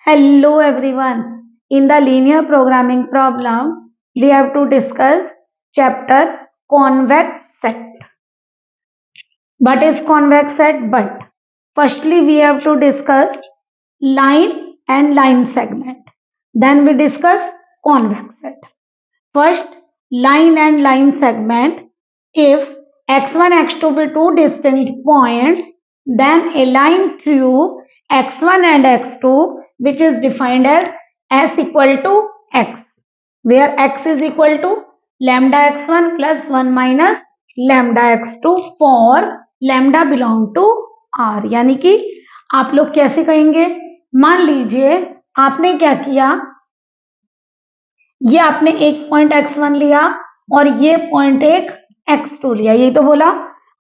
Hello everyone. In the linear programming problem, we have to discuss chapter convex set. What is convex set? But firstly, we have to discuss line and line segment. Then we discuss convex set. First, line and line segment. If x1, x2 be two distinct points, then a line through x1 and x2, which is defined as s equal to x, where x is equal to lambda x1 plus 1 minus lambda x2 for lambda belong to R. यानी कि आप लोग कैसे कहेंगे? मान लीजिए आपने क्या किया, ये आपने एक पॉइंट x1 लिया और ये पॉइंट एक x2 लिया, यही तो बोला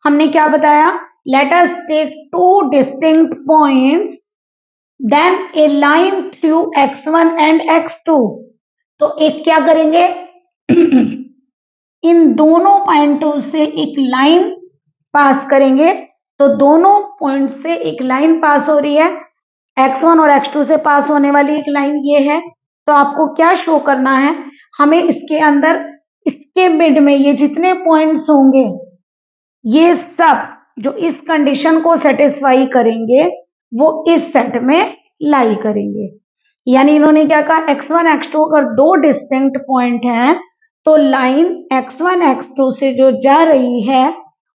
हमने। क्या बताया? Let us take two distinct points then a line through x1 and x2। तो एक क्या करेंगे इन दोनों पॉइंटों से एक लाइन पास करेंगे। तो दोनों पॉइंट से एक लाइन पास हो रही है, x1 और x2 से पास होने वाली एक लाइन ये है। तो आपको क्या शो करना है? हमें इसके अंदर इसके मिड में ये जितने पॉइंट्स होंगे ये सब जो इस कंडीशन को सेटिस्फाई करेंगे वो इस सेट में लाई करेंगे। यानी इन्होंने क्या कहा, x1 x2 अगर दो डिस्टिंक्ट पॉइंट हैं तो लाइन x1 x2 से जो जा रही है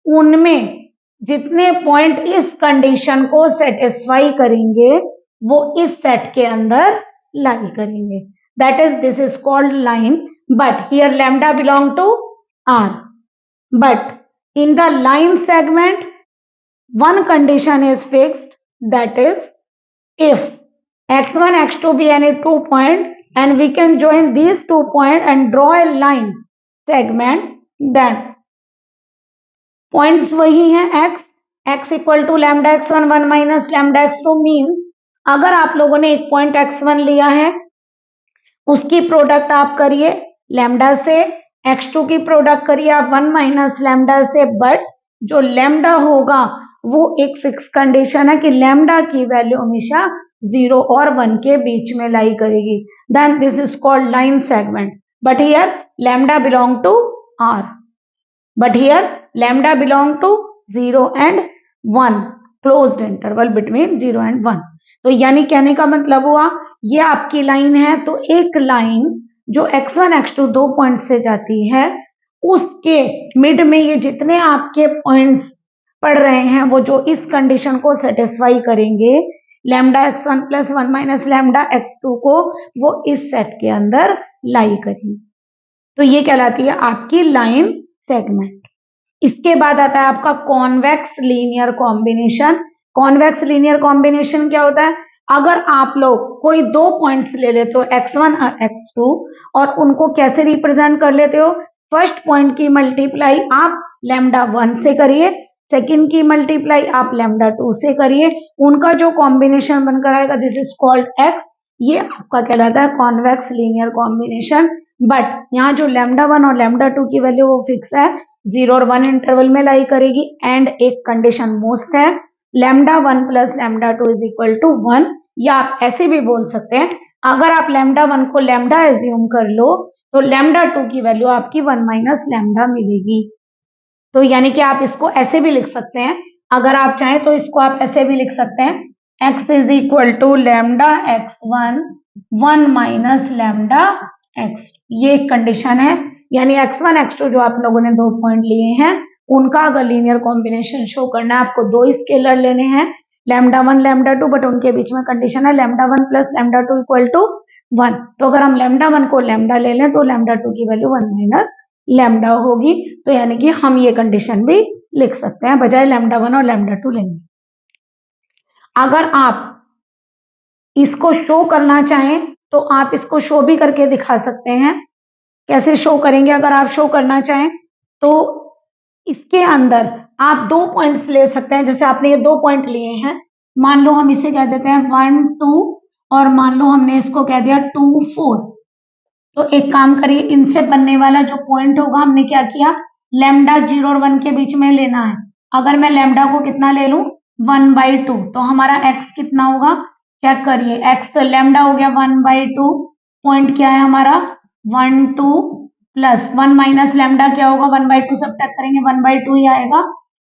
उनमें जितने पॉइंट इस कंडीशन को सेटिस्फाई करेंगे वो इस सेट के अंदर लाई करेंगे। That is this is called line, but here lambda belong to R. But in the line segment, one condition is fixed, that is if x1 x2 be any 2 point and we can join these 2 points and draw a line segment, then points वही हैं x equal to lambda x1 1 minus lambda x2 means अगर आप लोगों ने एक point x1 लिया है उसकी प्रोडक्ट आप करिए लैम्डा से, x2 की प्रोडक्ट करिए आप 1 माइनस लैम्डा से, बट जो लैम्डा होगा वो एक फिक्स कंडीशन है कि लैम्डा की वैल्यू हमेशा 0 और 1 के बीच में लाई करेगी। Then this is called line segment, but here lambda belong to R, but here lambda belong to 0 and 1, closed interval between 0 and 1। तो यानी कहने का मतलब हुआ ये आपकी लाइन है, तो एक लाइन जो x1 x2 दो पॉइंट से जाती है उसके मिड में ये जितने आपके पॉइंट्स पड़ रहे हैं वो जो इस कंडीशन को सेटिस्फाई करेंगे lambda x1 plus 1 minus lambda x2 को, वो इस सेट के अंदर लाई करेंगे। तो ये कहलाती है आपकी लाइन सेगमेंट। इसके बाद आता है आपका convex linear combination. Convex linear combination क्या होता है? अगर आप लोग कोई दो पॉइंट्स ले लेते हो x1 और x2 और उनको कैसे रिप्रेजेंट कर लेते हो, फर्स्ट पॉइंट की मल्टीप्लाई आप लैम्डा 1 से करिए, सेकंड की मल्टीप्लाई आप लैम्डा 2 से करिए, उनका जो कॉम्बिनेशन बनकर आएगा दिस इज कॉल्ड x। ये आपका कहलाता है कॉन्वेक्स लीनियर कॉम्बिनेशन। बट यहाँ जो लैम्डा 1 और लैम्डा 2 की वैल्यू वो फिक्स है, 0 और 1 इंटरवल में लाई करेगी। एंड एक कंडीशन मोस्ट है, lambda 1 plus lambda 2 is equal to 1। या आप ऐसे भी बोल सकते हैं, अगर आप लैम्डा 1 को लैम्डा एज्यूम कर लो तो लैम्डा 2 की वैल्यू आपकी 1 माइनस लैम्डा मिलेगी। तो यानी कि आप इसको ऐसे भी लिख सकते हैं, अगर आप चाहें तो इसको आप ऐसे भी लिख सकते हैं, x is equal to lambda x1 1 minus lambda x। ये एक कंडीशन है, यानी x1 x2 जो आप लोगों ने दो पॉइंट लिए हैं उनका अगर लीनियर कॉम्बिनेशन शो करना है आपको दो स्केलर लेने हैं लैम्डा 1 लैम्डा 2, बट उनके बीच में कंडीशन है lambda 1 plus lambda 2 equal to 1। तो अगर हम लैम्डा 1 को लैम्डा ले लें तो लैम्डा 2 की वैल्यू 1 माइनस लैम्डा होगी। तो यानी कि हम ये कंडीशन भी लिख सकते हैं बजाय लैम्डा 1 और लैम्डा 2 लेंगे। अगर आप इसको शो करना चाहें तो आप इसको शो भी करके दिखा सकते हैं। कैसे शो करेंगे? अगर आप शो करना चाहें तो इसके अंदर आप दो पॉइंट्स ले सकते हैं। जैसे आपने ये दो पॉइंट लिए हैं, मान लो हम इसे कह देते हैं 1 2 और मान लो हमने इसको कह दिया 2 4। तो एक काम करिए, इनसे बनने वाला जो पॉइंट होगा हमने क्या किया, लैम्डा 0 और 1 के बीच में लेना है। अगर मैं लैम्डा को कितना ले लूं 1/2 तो हमारा x कितना होगा चेक करिए, एक्स लैम्डा हो गया 1/2, पॉइंट क्या है हमारा 1 2, प्लस 1 माइनस लैम्डा क्या होगा 1/2 सब्ट्रैक्ट करेंगे 1/2 ही आएगा।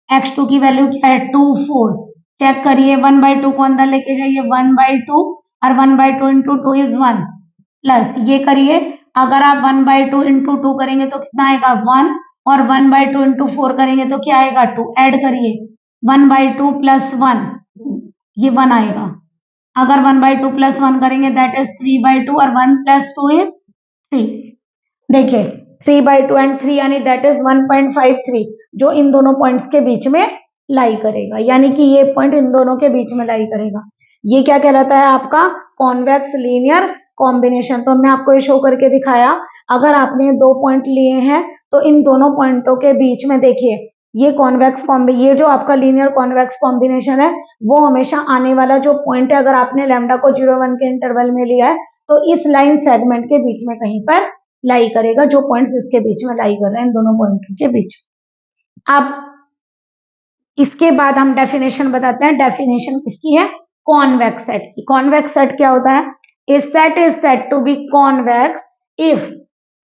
x2 की वैल्यू क्या है 2 4। चेक करिए 1/2 को अंदर लेके जाइए 1/2 और 1/2 इंटू 2 इज 1, प्लस ये करिए अगर आप 1/2 इंटू 2 करेंगे तो कितना आएगा 1, और 1/2 इंटू 4 करेंगे तो क्या आएगा 2। ऐड करिए 1/2 प्लस 1, ये 1 आएगा। अगर 1/2 प्लस 1 करेंगे दैट इज 3/2 और 1 प्लस 2 इज 3। देखिए 3/2 एंड 3 यानी दैट इज 1.53, जो इन दोनों पॉइंट्स के बीच में लाई करेगा, यानी कि ये पॉइंट इन दोनों के बीच में लाई करेगा। ये क्या कहलाता है आपका कॉन्वेक्स लीनियर कॉम्बिनेशन। तो हमने आपको ये शो करके दिखाया, अगर आपने दो पॉइंट लिए हैं तो इन दोनों पॉइंटों के बीच में देखिए ये कॉन्वेक्स ये जो आपका लीनियर कॉन्वेक्स कॉम्बिनेशन है वो हमेशा आने वाला जो पॉइंट है, अगर आपने लैम्डा को 0 1 के इंटरवल में लिया है तो इस लाइन सेगमेंट के बीच में कहीं पर लाई करेगा, जो पॉइंट्स इसके बीच में लाई कर रहे हैं इन दोनों पॉइंटों के बीच। अब इसके बाद हम डेफिनेशन बताते हैं। डेफिनेशन किसकी है कॉन्वेक्स सेट की। कॉन्वेक्स सेट क्या होता है, a set is said to be convex if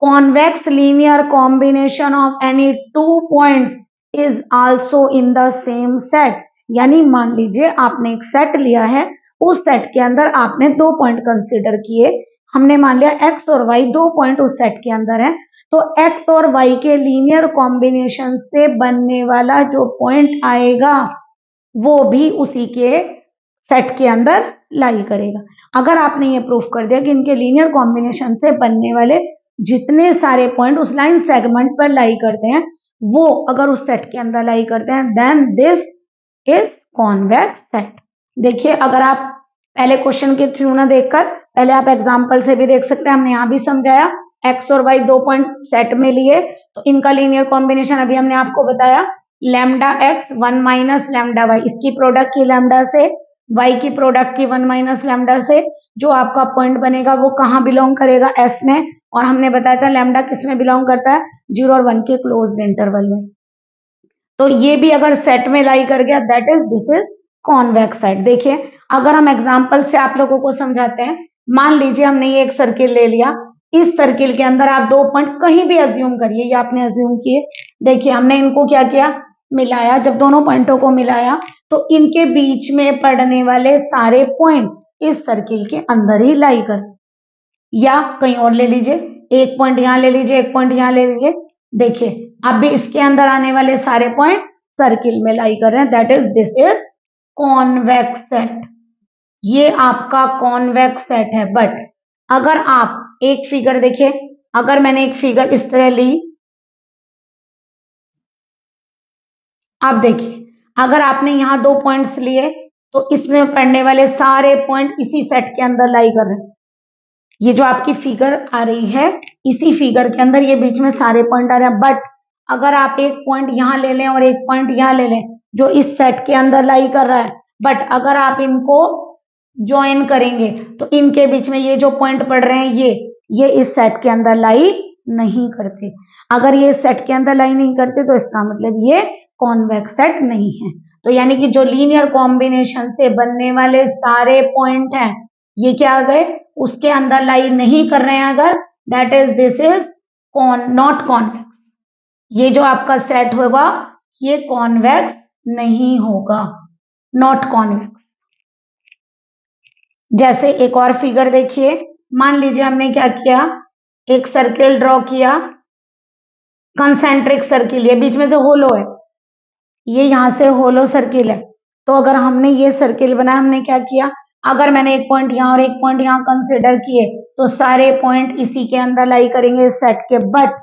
convex linear combination of any two points is also in the same set. यानी मान लीजिए आपने एक सेट लिया है, उस सेट के अंदर आपने दो पॉइंट कंसीडर किए, हमने मान लिया x और y दो पॉइंट उस सेट के अंदर है, तो x और y के लीनियर कॉम्बिनेशन से बनने वाला जो पॉइंट आएगा वो भी उसी के सेट के अंदर लाई करेगा। अगर आपने ये प्रूफ कर दिया कि इनके लीनियर कॉम्बिनेशन से बनने वाले जितने सारे पॉइंट उस लाइन सेगमेंट पर लाई करते हैं वो अगर उस सेट के अंदर लाई करते हैं then this is convex set. देखिए अगर आप पहले क्वेश्चन के थ्रू ना देखकर पहले आप एग्जाम्पल से भी देख सकते हैं, हमने यहाँ भी समझाया x और y दो पॉइंट सेट में लिए तो इनका लीनियर कॉम्बिनेशन अभी हमने आपको बताया lambda x 1 minus lambda y, इसकी प्रोडक्ट की लैम्डा से y की प्रोडक्ट की 1 माइनस लैम्डा से, जो आपका पॉइंट बनेगा वो कहाँ बिलोंग करेगा s में, और हमने बताया था लैम्डा किस में बिलोंग करता है 0 और 1 के क्लोज इंटरवल में। तो ये भी अगर सेट में लाई कर गया that is this is convex set. देखिए अगर हम एग्जांपल से आप लोगों को समझाते हैं, मान लीजिए हमने ये एक सर्किल ले लिया, इस सर्किल के अंदर आप दो पॉइंट कहीं भी अज्यूम करिए, ये आपने अज्यूम किए, देखिए हमने इनको क्या किया मिलाया, जब दोनों पॉइंटों को मिलाया तो इनके बीच में पड़ने वाले सारे पॉइंट इस सर्किल के अंदर ही लाई कर, या कहीं और ले लीजिए, एक पॉइंट यहाँ ले लीजिए एक पॉइंट यहाँ ले लीजिए, देखिए अब भी इसके अंदर आने वाले सारे पॉइंट सर्किल में लाई कर रहे हैं, that is this is convex set. ये आपका कॉन्वेक्स सेट है। बट अगर आप एक फिगर देखिए, अगर मैंने एक फिगर इस तरह ली, आप देखिए अगर आपने यहाँ दो पॉइंट्स लिए तो इसमें पड़ने वाले सारे पॉइंट इसी सेट के अंदर लाई कर रहे हैं। ये जो आपकी फिगर आ रही है इसी फिगर के अंदर ये बीच में सारे पॉइंट आ रहे हैं। बट अगर आप एक पॉइंट यहाँ ले लें और एक पॉइंट यहाँ ले लें जो इस सेट के अंदर लाई कर रहा है, बट अगर आप इनको ज्वाइन करेंगे तो इनके बीच में ये जो पॉइंट पड़ रहे हैं ये इस सेट के अंदर लाई नहीं करते। अगर ये सेट के अंदर लाई नहीं करते तो इसका मतलब ये कॉन्वेक्स सेट नहीं है। तो यानी कि जो लीनियर कॉम्बिनेशन से बनने वाले सारे पॉइंट हैं ये क्या आ गए उसके अंदर लाई नहीं कर रहे हैं, अगर that is this is not convex. ये जो आपका सेट होगा ये कॉन्वेक्स नहीं होगा, नॉट कॉन्वेक्स। जैसे एक और फिगर देखिए, मान लीजिए हमने क्या किया एक सर्किल ड्रॉ किया, कंसेंट्रिक सर्किल, ये बीच में से होलो है, ये यहां से होलो सर्किल है। तो अगर हमने ये सर्किल बनाया, हमने क्या किया अगर मैंने एक पॉइंट यहाँ और एक पॉइंट यहाँ कंसिडर किए तो सारे पॉइंट इसी के अंदर लाई करेंगे इस सेट के। बट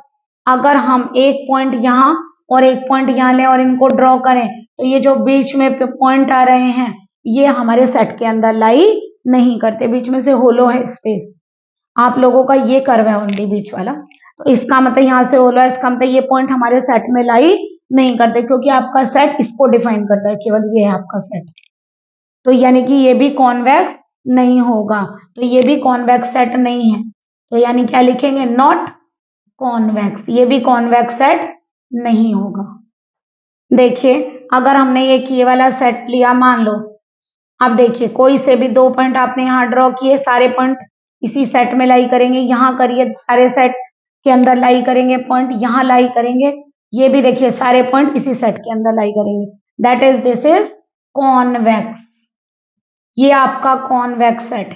अगर हम एक पॉइंट यहाँ और एक पॉइंट यहाँ लें और इनको ड्रॉ करें तो ये जो बीच में पॉइंट आ रहे हैं ये हमारे सेट के अंदर लाई नहीं करते, बीच में से होलो है स्पेस। आप लोगों का ये कर्व है ओनली बीच वाला, तो इसका मतलब यहाँ से होलो है, इसका मतलब ये पॉइंट हमारे सेट में लाई नहीं करते क्योंकि आपका सेट इसको डिफाइन करता है, केवल ये है आपका सेट। तो यानी कि ये भी कॉन्वेक्स नहीं होगा, तो ये भी कॉन्वेक्स सेट नहीं है। तो यानी क्या लिखेंगे नॉट कॉन्वेक्स, ये भी कॉन्वेक्स सेट नहीं होगा। देखिए अगर हमने ये वाला सेट लिया, मान लो अब देखिए कोई से भी 2 पॉइंट आपने यहाँ ड्रॉ किए, सारे पॉइंट इसी सेट में लाई करेंगे, यहाँ करिए सारे सेट के अंदर लाई करेंगे पॉइंट, यहाँ लाई करेंगे, ये भी देखिए सारे पॉइंट इसी सेट के अंदर लाई करेंगे, that is this is convex. ये आपका कॉन्वेक्स सेट।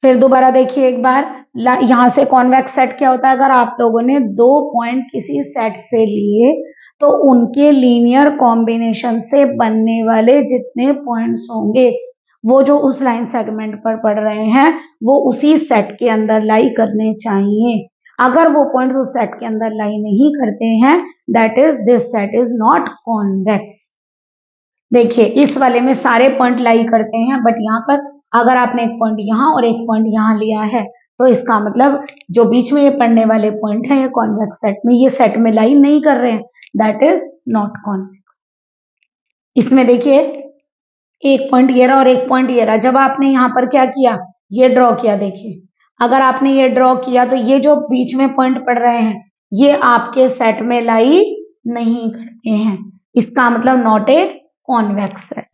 फिर दोबारा देखिए एक बार, यहां से कॉन्वेक्स सेट क्या होता है, अगर आप लोगों ने 2 पॉइंट किसी सेट से लिए तो उनके लीनियर कॉम्बिनेशन से बनने वाले जितने पॉइंट्स होंगे वो जो उस लाइन सेगमेंट पर पड़ रहे हैं वो उसी सेट के अंदर लाई करने चाहिए। अगर वो पॉइंट्स उस सेट के अंदर लाई नहीं करते हैं, that is this set is not convex. देखिए इस वाले में सारे पॉइंट लाई करते हैं, बट यहाँ पर अगर आपने एक पॉइंट यहाँ और एक पॉइंट यहाँ लिया है तो इसका मतलब जो बीच में ये पड़ने वाले पॉइंट है ये कॉन्वेक्स सेट में, ये सेट में लाई नहीं कर रहे हैं, दैट इज नॉट कॉन्वेक्स। इसमें देखिए एक पॉइंट ये रहा और एक पॉइंट ये रहा, जब आपने यहाँ पर क्या किया, ये ड्रॉ किया, देखिए अगर आपने ये ड्रॉ किया तो ये जो बीच में पॉइंट पड़ रहे हैं ये आपके सेट में लाई नहीं करते हैं, इसका मतलब नॉट ए कॉन्वेक्स सेट।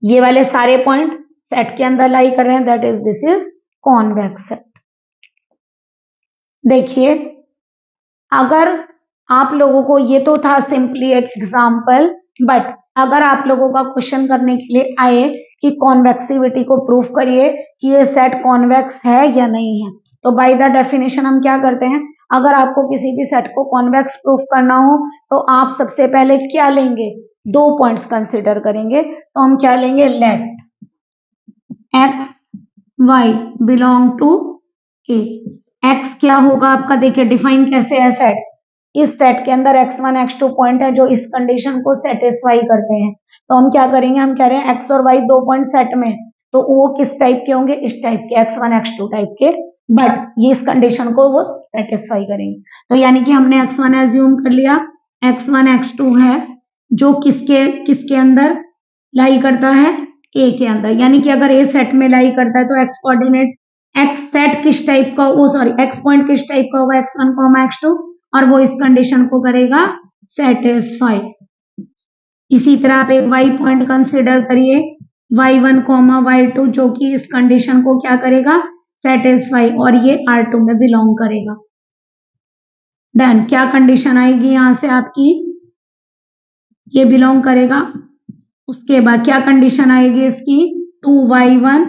ये वाले सारे पॉइंट सेट के अंदर लाई कर रहे हैं, that is this is convex set. देखिए अगर आप लोगों को, ये तो था सिंपली एक एग्जांपल, बट अगर आप लोगों का क्वेश्चन करने के लिए आए कि कॉन्वेक्सिविटी को प्रूफ करिए कि ये सेट कॉन्वेक्स है या नहीं है, तो बाय द डेफिनेशन हम क्या करते हैं, अगर आपको किसी भी सेट को कॉन्वेक्स प्रूफ करना हो तो आप सबसे पहले क्या लेंगे, 2 पॉइंट्स कंसिडर करेंगे, तो हम क्या लेंगे, let x y belong to A. X क्या होगा आपका, देखिए डिफाइन कैसे है सेट, इस सेट के अंदर x1 x2 पॉइंट है जो इस कंडीशन को सेटिस्फाई करते हैं, तो हम क्या करेंगे, हम कह रहे हैं x और y 2 पॉइंट सेट में, तो वो किस टाइप के होंगे, इस टाइप के x1 x2 टाइप के, बट ये इस कंडीशन को वो सेटिस्फाई करेंगे। तो यानी कि हमने x1 एज्यूम कर लिया, x1 x2 है जो किसके किसके अंदर लाई करता है, ए के अंदर, यानी कि अगर ए सेट में लाई करता है तो एक्स कोऑर्डिनेट, एक्स सेट किस टाइप का, वो सॉरी एक्स पॉइंट किस टाइप का होगा, x1 x2, और वो इस कंडीशन को करेगा सेटिस्फाई। इसी तरह आप एक y पॉइंट कंसिडर करिए, y1 y2 जो कि इस कंडीशन को क्या करेगा, सेटिस्फाई, और ये R2 में बिलोंग करेगा। देन क्या कंडीशन आएगी यहां से आपकी, ये बिलोंग करेगा, उसके बाद क्या कंडीशन आएगी इसकी, 2y1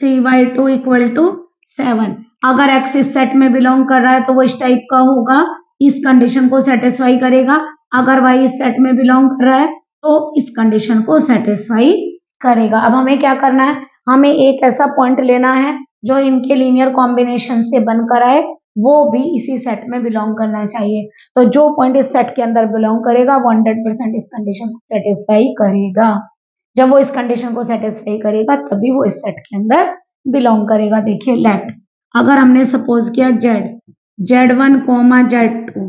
3y2 इक्वल टू 7। अगर x इस सेट में बिलोंग कर रहा है तो वो इस टाइप का होगा, इस कंडीशन को सेटिस्फाई करेगा, अगर y इस सेट में बिलोंग कर रहा है तो इस कंडीशन को सेटिस्फाई करेगा। अब हमें क्या करना है, हमें एक ऐसा पॉइंट लेना है जो इनके लीनियर कॉम्बिनेशन से बनकर आए, वो भी इसी सेट में बिलोंग करना चाहिए, तो जो पॉइंट इस सेट के अंदर बिलोंग करेगा वो 100% इस कंडीशन को सेटिस्फाई करेगा। जब वो इस कंडीशन को सेटिस्फाई करेगा तभी वो इस सेट के अंदर बिलोंग करेगा। देखिए लेट, अगर हमने सपोज किया z1 z2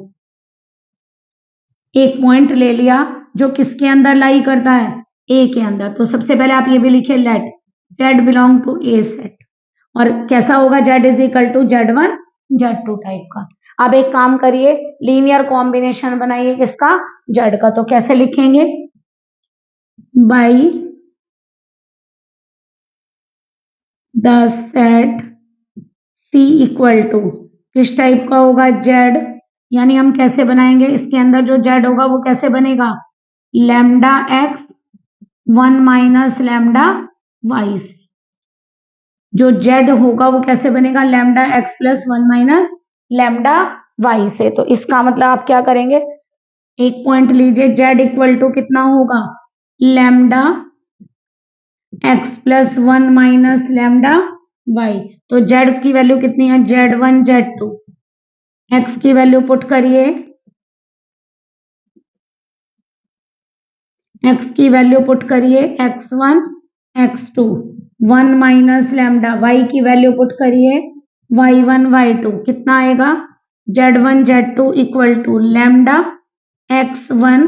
एक पॉइंट ले लिया जो किसके अंदर लाई करता है, ए के अंदर, तो सबसे पहले आप ये भी लिखिए let z belong to A set, और कैसा होगा, z is equal to z1 z2 type का। अब एक काम करिए, लीनियर कॉम्बिनेशन बनाइए किसका, z का, तो कैसे लिखेंगे, by the set C equal to किस टाइप का होगा, z, यानी हम कैसे बनाएंगे, इसके अंदर जो z होगा वो कैसे बनेगा, lambda x 1 minus lambda y से, जो z होगा वो कैसे बनेगा, lambda x plus 1 minus lambda y से। तो इसका मतलब आप क्या करेंगे, एक पॉइंट लीजिए, z इक्वल टू कितना होगा, lambda x plus 1 minus lambda y, तो z की वैल्यू कितनी है, z1 z2, x की वैल्यू पुट करिए, x की वैल्यू पुट करिए, x1 x2 1 minus lambda, y की वैल्यू पुट करिए, y1 y2 कितना आएगा, z1 z2 equal to lambda x1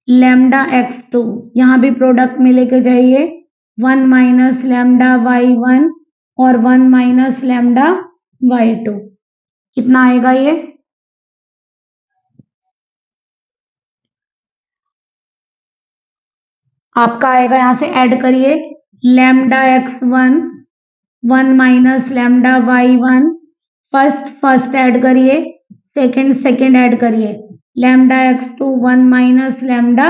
lambda x2, यहाँ भी प्रोडक्ट में लेके जाइए, 1 माइनस लैम्डा y1 और 1 माइनस लैम्डा y2, कितना आएगा ये, आपका आएगा, यहाँ से ऐड करिए lambda x1 1 minus lambda y1, first aid करिए, सेकंड ऐड करिए, lambda x2 1 minus lambda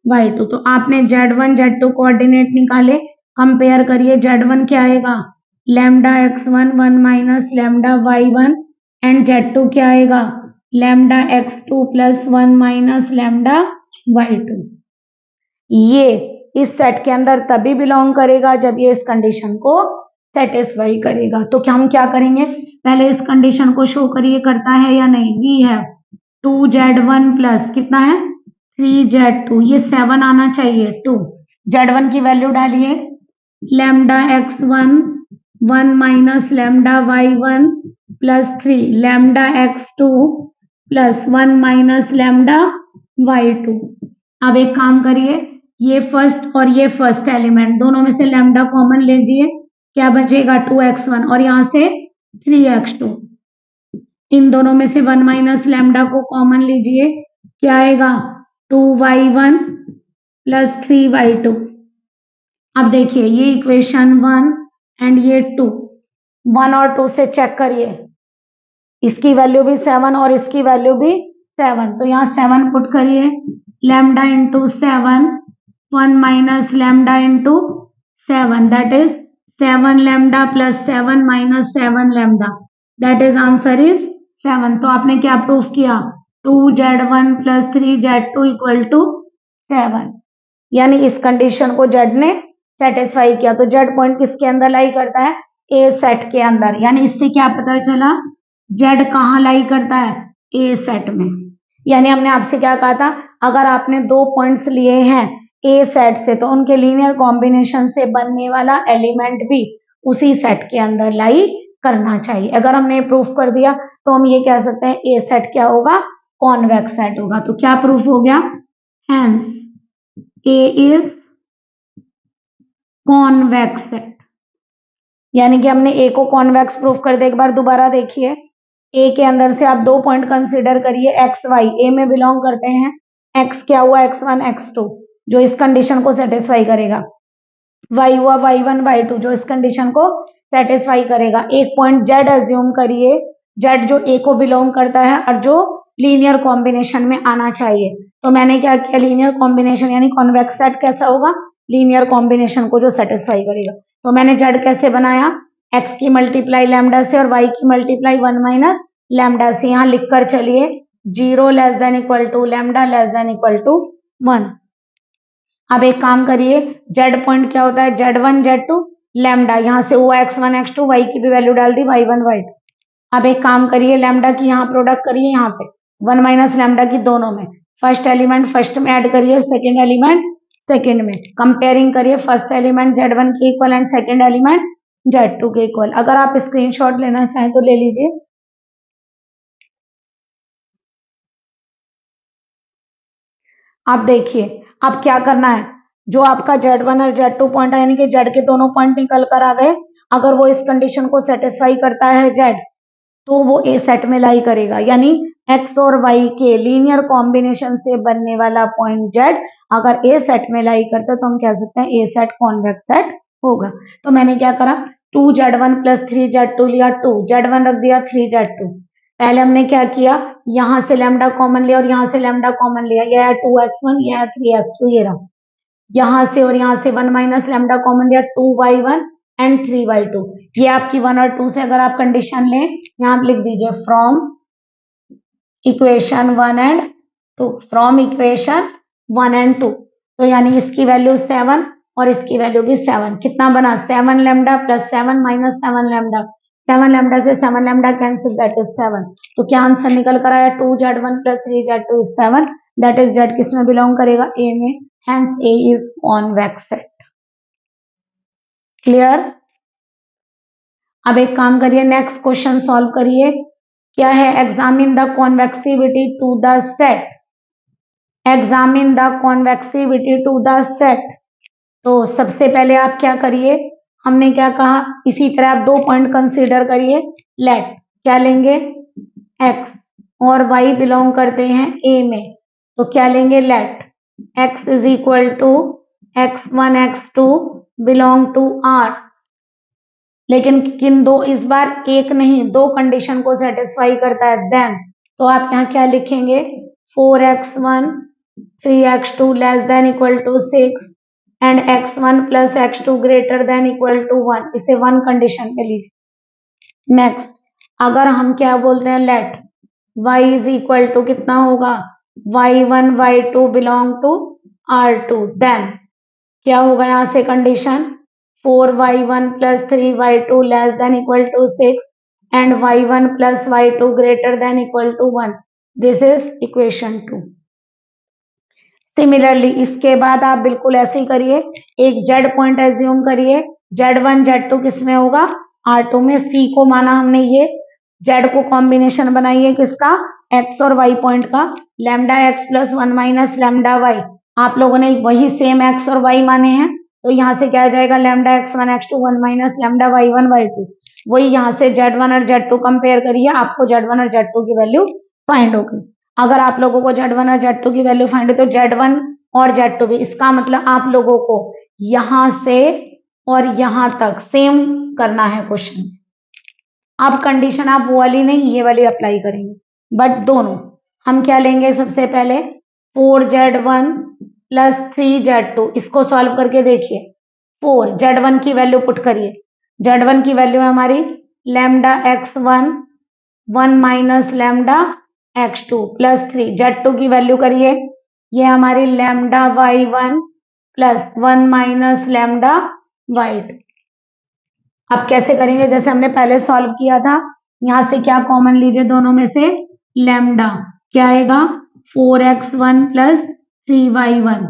y2। तो आपने z1 z2 कोऑर्डिनेट निकाले, कंपेयर करिए, z1 क्या आएगा lambda x1 1 minus lambda y1 and z2 क्या आएगा lambda x2 plus 1 minus lambda y2। ये इस सेट के अंदर तभी बिलोंग करेगा जब ये इस कंडीशन को सेटिस्फाई करेगा। तो क्या हम क्या करेंगे, पहले इस कंडीशन को शो करिए करता है या नहीं। वी है 2z1 प्लस कितना है 3z2, ये 7 आना चाहिए। 2 z1 की वैल्यू डालिए lambda x1 1 minus lambda y1 plus 3 lambda x2 plus 1 minus lambda y2। अब एक काम करिए, ये फर्स्ट और ये फर्स्ट एलिमेंट दोनों में से लैम्डा कॉमन लीजिए, क्या बचेगा 2x1 और यहाँ से 3x2। इन दोनों में से 1 माइनस लैम्डा को कॉमन लीजिए, क्या आएगा 2y1 प्लस 3y2। अब देखिए ये इक्वेशन 1 एंड ये 2, 1 और 2 से चेक करिए, इसकी वैल्यू भी 7 और इसकी वैल्यू भी 7। तो यहाँ 7 पुट करिए, lambda into 7 1 minus lambda into 7, that is 7 lambda plus 7 minus 7 lambda, that is answer is 7। तो आपने क्या प्रूफ किया 2z1 plus 3z2 equal to 7, यानी इस कंडीशन को z ने सेटिस्फाई किया। तो z पॉइंट किसके अंदर लाई करता है ए सेट के अंदर, यानी इससे क्या पता चला z कहाँ लाई करता है ए सेट में। यानी हमने आपसे क्या कहा था, अगर आपने 2 पॉइंट्स लिए हैं ए सेट से तो उनके लीनियर कॉम्बिनेशन से बनने वाला एलिमेंट भी उसी सेट के अंदर लाई करना चाहिए। अगर हमने प्रूफ कर दिया तो हम ये कह सकते हैं ए सेट क्या होगा कॉन्वेक्स सेट होगा। तो क्या प्रूफ हो गया, hence A is convex set, यानी कि हमने ए को कॉन्वेक्स प्रूफ कर दिया। एक बार दोबारा देखिए, ए के अंदर से आप 2 पॉइंट कंसीडर करिए, एक्स वाई ए में बिलोंग करते हैं, एक्स क्या हुआ x1 x2 जो इस कंडीशन को सेटिस्फाई करेगा, y हुआ y1 y2 जो इस कंडीशन को सेटिस्फाई करेगा। एक पॉइंट z अज्यूम करिए, z जो a को बिलोंग करता है और जो लीनियर कॉम्बिनेशन में आना चाहिए। तो मैंने क्या किया, लीनियर कॉम्बिनेशन यानी कॉन्वेक्स सेट कैसा होगा, लीनियर कॉम्बिनेशन को जो सेटिस्फाई करेगा। तो मैंने z कैसे बनाया, x की मल्टीप्लाई लैम्डा से और y की मल्टीप्लाई 1 माइनस लैम्डा से। यहाँ लिख कर चलिए 0 less than equal to lambda less than equal to 1। अब एक काम करिए, z पॉइंट क्या होता है z1 z2 लैम्डा, यहाँ से हुआ x1 x2, y की भी वैल्यू डाल दी y1 y2। अब एक काम करिए, लैम्डा की यहाँ प्रोडक्ट करिए, यहाँ पे 1 माइनस लैम्डा की दोनों में, फर्स्ट एलिमेंट फर्स्ट में ऐड करिए, सेकेंड एलिमेंट सेकेंड में, कंपेयरिंग करिए फर्स्ट एलिमेंट z1 के equal and second element z2 के इक्वल। अगर आप स्क्रीनशॉट लेना चाहें तो ले लीजिए। आप देखिए अब क्या करना है, जो आपका z1 और z2 पॉइंट है यानी कि z के दोनों पॉइंट निकल कर आ गए, अगर वो इस कंडीशन को सेटिस्फाई करता है z तो वो ए सेट में लाई करेगा, यानी x और y के लीनियर कॉम्बिनेशन से बनने वाला पॉइंट z अगर ए सेट में लाई करता है तो हम कह सकते हैं ए सेट कॉन्वेक्स सेट होगा। तो मैंने क्या करा 2z1 प्लस 3z2 लिया, 2z1 रख दिया 3z2। पहले हमने क्या किया, यहाँ से लैम्डा कॉमन लिया और यहाँ से लैम्डा कॉमन लिया, यह है 2x1 यह है 3x2, ये रहा। यहाँ से और यहाँ से 1 माइनस लैम्डा कॉमन लिया 2y1 एंड 3y2। ये आपकी 1 और 2 से अगर आप कंडीशन लें, यहाँ आप लिख दीजिए from equation 1 and 2, from equation 1 and 2। तो यानी इसकी वैल्यू 7 और इसकी वैल्यू भी 7, कितना बना 7 lambda plus 7 minus 7 lambda, 7 lambda से 7 लैम्डा कैंसिल, दैट इज 7। तो क्या आंसर निकल कर आया 2z1 plus 3z2 is 7, that is z किस में बिलोंग करेगा ए में, hence A is convex set. Clear. अब एक काम करिए, नेक्स्ट क्वेश्चन सॉल्व करिए। क्या है, examine the convexivity to the set, examine the convexivity to the set. तो सबसे पहले आप क्या करिए, हमने क्या कहा, इसी तरह आप 2 पॉइंट कंसीडर करिए, लेट क्या लेंगे x और y बिलोंग करते हैं a में, तो क्या लेंगे let x is equal to x1 x2 belong to R, लेकिन किन दो, इस बार एक नहीं दो कंडीशन को सेटिस्फाई करता है, देन तो आप यहाँ क्या लिखेंगे 4x1 3x2 less than equal to 6 and x1 plus x2 greater than equal to 1, इसे वन कंडीशन पे लीजिए। नेक्स्ट अगर हम क्या बोलते हैं let y is equal to कितना होगा y1 y2 belong to R2, then क्या होगा यहाँ से condition 4y1 plus 3y2 less than equal to 6 and y1 plus y2 greater than equal to 1, this is equation 2। Similarly इसके बाद आप बिल्कुल ऐसे ही करिए, एक जेड पॉइंट एज्यूम करिए, z1 z2 किस में होगा R2 में, c को माना हमने ये, z को कॉम्बिनेशन बनाइए किसका x और y पॉइंट का, lambda x plus 1 minus lambda y, आप लोगों ने वही सेम x और y माने हैं तो यहाँ से क्या आ जाएगा lambda x1 x2 1 minus lambda y1 y2, वही यहाँ से z1 और z2 कंपेयर करिए, आपको z1 और z2 की वैल्यू फाइंड होगी। अगर आप लोगों को z1 और z2 की वैल्यू फाइंड हो तो z1 और z2 भी, इसका मतलब आप लोगों को यहाँ से और यहाँ तक सेम करना है क्वेश्चन। अब कंडीशन आप वो वाली नहीं ये वाली अप्लाई करेंगे, बट दोनों हम क्या लेंगे, सबसे पहले 4z1 प्लस 3z2, इसको सॉल्व करके देखिए, 4z1 की वैल्यू पुट करिए, z1 की वैल्यू है हमारी lambda x1 1 minus lambda x2 plus 3, z2 की वैल्यू करिए, ये हमारी lambda y1 plus 1 minus lambda y2। अब कैसे करेंगे, जैसे हमने पहले सॉल्व किया था, यहाँ से क्या कॉमन लीजिए दोनों में से, लैम्डा क्या आएगा 4x1 प्लस 3y1,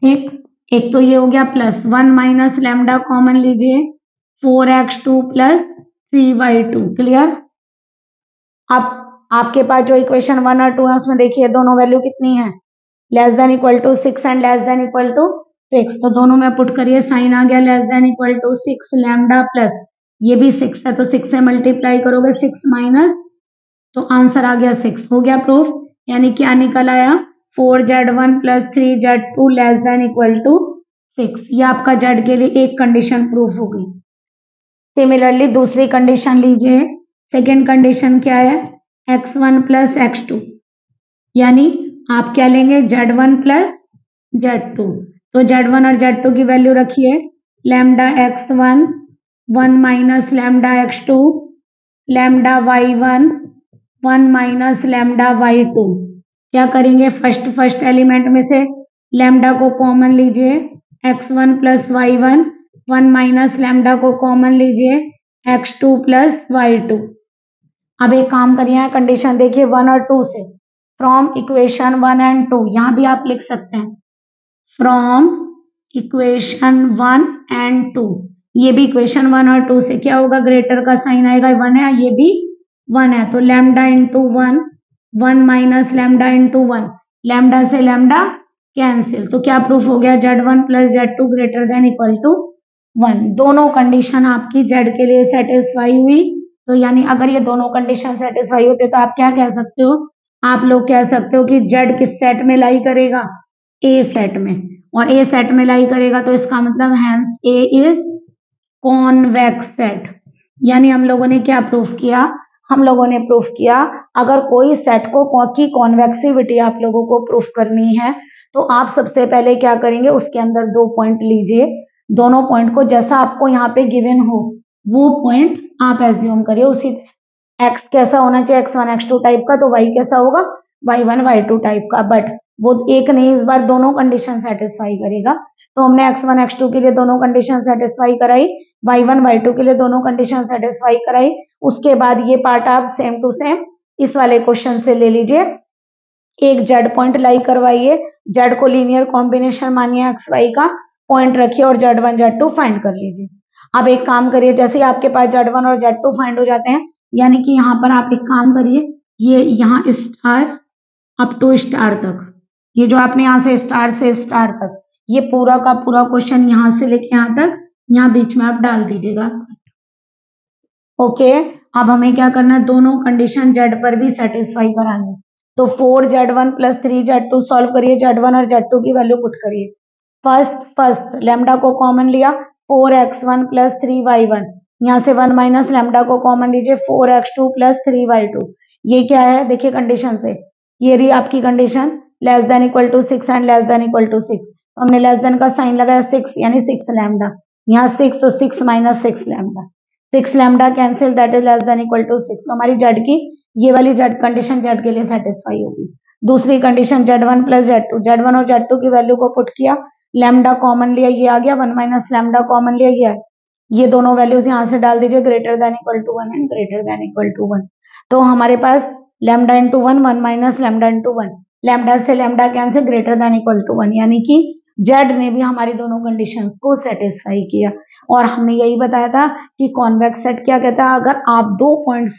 ठीक, एक तो ये हो गया प्लस 1 माइनस लैम्डा कॉमन लीजिए 4x2 प्लस 3y2, क्लियर। अब आपके पास जो इक्वेशन 1 और 2 है उसमें देखिए दोनों वैल्यू कितनी है, less than equal to 6 and less than equal to 6, तो दोनों में पुट करिए, साइन आ गया less than equal to 6 lambda plus ये भी 6 है तो 6 से मल्टीप्लाई करोगे 6 माइनस, तो आंसर आ गया 6, हो गया प्रूफ, यानी क्या निकल आया 4z1 plus 3z2 less than equal to 6, ये आपका z के लिए एक कंडीशन प्रूफ हो गई। सिमिलरली दूसरी कंडीशन लीजिए, सेकेंड कंडीशन क्या है x1 प्लस x2, यानी आप क्या लेंगे z1 प्लस z2, तो z1 और z2 की वैल्यू रखिए, lambda x1 1 minus lambda x2 lambda y1 1 minus lambda y2, क्या करेंगे फर्स्ट एलिमेंट में से लैम्डा को कॉमन लीजिए, x1 plus y1 1 minus lambda को कॉमन लीजिए x2 प्लस y2। अब एक काम करिए, कंडीशन देखिए 1 और 2 से, फ्रॉम इक्वेशन 1 एंड 2, यहाँ भी आप लिख सकते हैं फ्रॉम इक्वेशन 1 एंड 2, ये भी इक्वेशन 1 और 2 से क्या होगा, ग्रेटर का साइन आएगा, 1 है ये भी 1 है, तो lambda into 1 1 minus lambda into 1, lambda से लैम्डा कैंसिल, तो क्या प्रूफ हो गया z1 plus z2 greater than equal to 1, दोनों कंडीशन आपकी z के लिए सेटिस्फाई हुई। तो यानी अगर ये दोनों कंडीशन सेटिस्फाई होते तो आप क्या कह सकते हो, आप लोग कह सकते हो कि z किस सेट में लाई करेगा, ए सेट में, और ए सेट में लाई करेगा तो इसका मतलब hence A is convex set. यानी हम लोगों ने क्या प्रूफ किया, हम लोगों ने प्रूफ किया अगर कोई सेट को की कॉन्वेक्सिविटी आप लोगों को प्रूफ करनी है तो आप सबसे पहले क्या करेंगे, उसके अंदर दो पॉइंट लीजिए, दोनों पॉइंट को जैसा आपको यहाँ पे गिवन हो वो पॉइंट आप एज्यूम करिए, उसी x कैसा होना चाहिए x1 x2 टाइप का, तो y कैसा होगा y1 y2 टाइप का, बट वो एक नहीं, इस बार दोनों कंडीशन सेटिस्फाई करेगा। तो हमने x1 x2 के लिए दोनों कंडीशन सेटिस्फाई कराई, y1 y2 के लिए दोनों कंडीशन सेटिस्फाई कराई, उसके बाद ये पार्ट आप सेम टू सेम इस वाले क्वेश्चन से ले लीजिए, एक z पॉइंट लाई करवाइए, z को लीनियर कॉम्बिनेशन मानिए xy का, पॉइंट रखिए और z1 z2 फाइंड कर लीजिए। अब एक काम करिए, जैसे ही आपके पास z1 और z2 फाइंड हो जाते हैं, यानी कि यहाँ पर आप एक काम करिए, ये यहाँ स्टार अप टू स्टार तक, ये जो आपने यहाँ से स्टार तक, ये पूरा का पूरा क्वेश्चन यहाँ से लेके यहाँ तक, यहाँ बीच में आप डाल दीजिएगा। ओके, अब हमें क्या करना है, दोनों कंडीशन z पर भी सेटिस्फाई करानी, तो 4z1 प्लस 3z2 सॉल्व करिए, z1 और z2 की वैल्यू पुट करिए, फर्स्ट लैम्डा को कॉमन लिया 4x1 प्लस 3y1, यहाँ से 1 माइनस लैम्डा को कॉमन लीजिए 4x2 प्लस 3y2। ये क्या है देखिए कंडीशन से, ये रही आपकी condition less than equal to 6 and less than equal to 6। हमने लेस देन का साइन लगाया 6 यानी 6 लैम्डा, यहाँ 6 तो 6 minus 6 lambda, 6 lambda cancel that is less than equal to 6। तो हमारी जेड की ये वाली जेड कंडीशन जेड के लिए सेटिस्फाई होगी। दूसरी condition Z1 plus Z2, Z1 और Z2 की वैल्यू को पुट किया, लैम्डा कॉमन लिया, ये आ गया 1 माइनस लैम्डा कॉमन लिया गया, ये दोनों वैल्यूज यहाँ से डाल दीजिए greater than equal to 1 and greater than equal to 1। तो हमारे पास lambda into 1 1 minus lambda into 1, lambda से lambda cancel greater than equal to 1, यानी कि जेड ने भी हमारी दोनों कंडीशंस को सेटिस्फाई किया। और हमने यही बताया था कि कॉन्वेक्स सेट क्या कहता है, अगर आप दो पॉइंट्स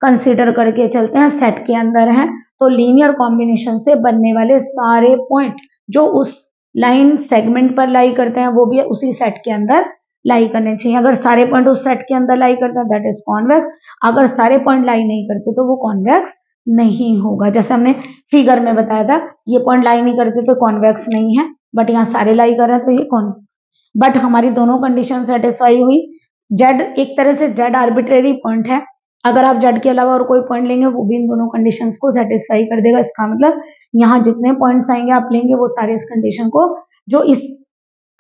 कंसीडर करके चलते हैं सेट के अंदर हैं तो लीनियर कॉम्बिनेशन से बनने वाले सारे पॉइंट जो उस लाइन सेगमेंट पर लाई करते हैं वो भी उसी सेट के अंदर लाई करने चाहिए। अगर सारे पॉइंट उस सेट के अंदर लाई करते हैं दैट इज कॉन्वेक्स, अगर सारे पॉइंट लाई नहीं करते तो वो कॉन्वेक्स नहीं होगा। जैसे हमने फिगर में बताया था ये पॉइंट लाई नहीं करते तो कॉन्वेक्स नहीं है, बट यहाँ सारे लाई कर रहे हैं तो ये कॉन्वेक्स। बट हमारी दोनों कंडीशन सेटिस्फाई हुई। जेड एक तरह से जेड आर्बिट्रेरी पॉइंट है, अगर आप जेड के अलावा और कोई पॉइंट लेंगे वो भी इन दोनों कंडीशंस को सेटिस्फाई कर देगा। इसका मतलब यहाँ जितने पॉइंट्स आएंगे आप लेंगे वो सारे इस कंडीशन को जो इस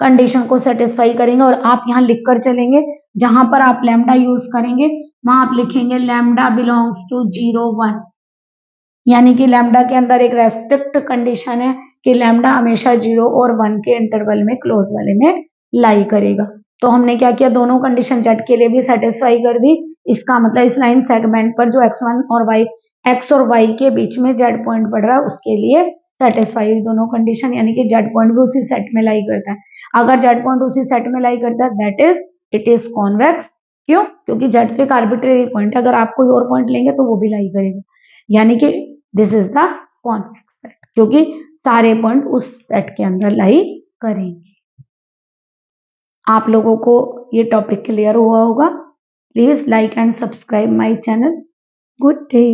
कंडीशन को सेटिस्फाई करेंगे। और आप यहाँ लिख कर चलेंगे, जहां पर आप लैम्डा यूज करेंगे वहां आप लिखेंगे लैम्डा बिलोंग्स टू 0 1, यानी कि लैम्डा के अंदर एक रेस्ट्रिक्ट कंडीशन है कि लैम्डा हमेशा 0 और 1 के इंटरवल में क्लोज वाले में लाई करेगा। तो हमने क्या किया, दोनों कंडीशन जेड के लिए भी सेटिस्फाई कर दी। इसका मतलब इस लाइन सेगमेंट पर जो x1 और y x और y के बीच में जेड पॉइंट पड़ रहा है उसके लिए सेटिस्फाई हुई दोनों कंडीशन, यानी कि जेड पॉइंट भी उसी सेट में लाई करता है। अगर जेड पॉइंट उसी सेट में लाई करता है that is it is convex. क्यों? क्योंकि जेड तो एक आर्बिट्रेरी पॉइंट है, अगर आप कोई और पॉइंट लेंगे तो वो भी लाई करेगा, यानी कि this is the convex set, क्योंकि सारे पॉइंट उस सेट के अंदर लाई करेंगे। आप लोगों को ये टॉपिक क्लियर हुआ होगा। Please like and subscribe my channel. Good day.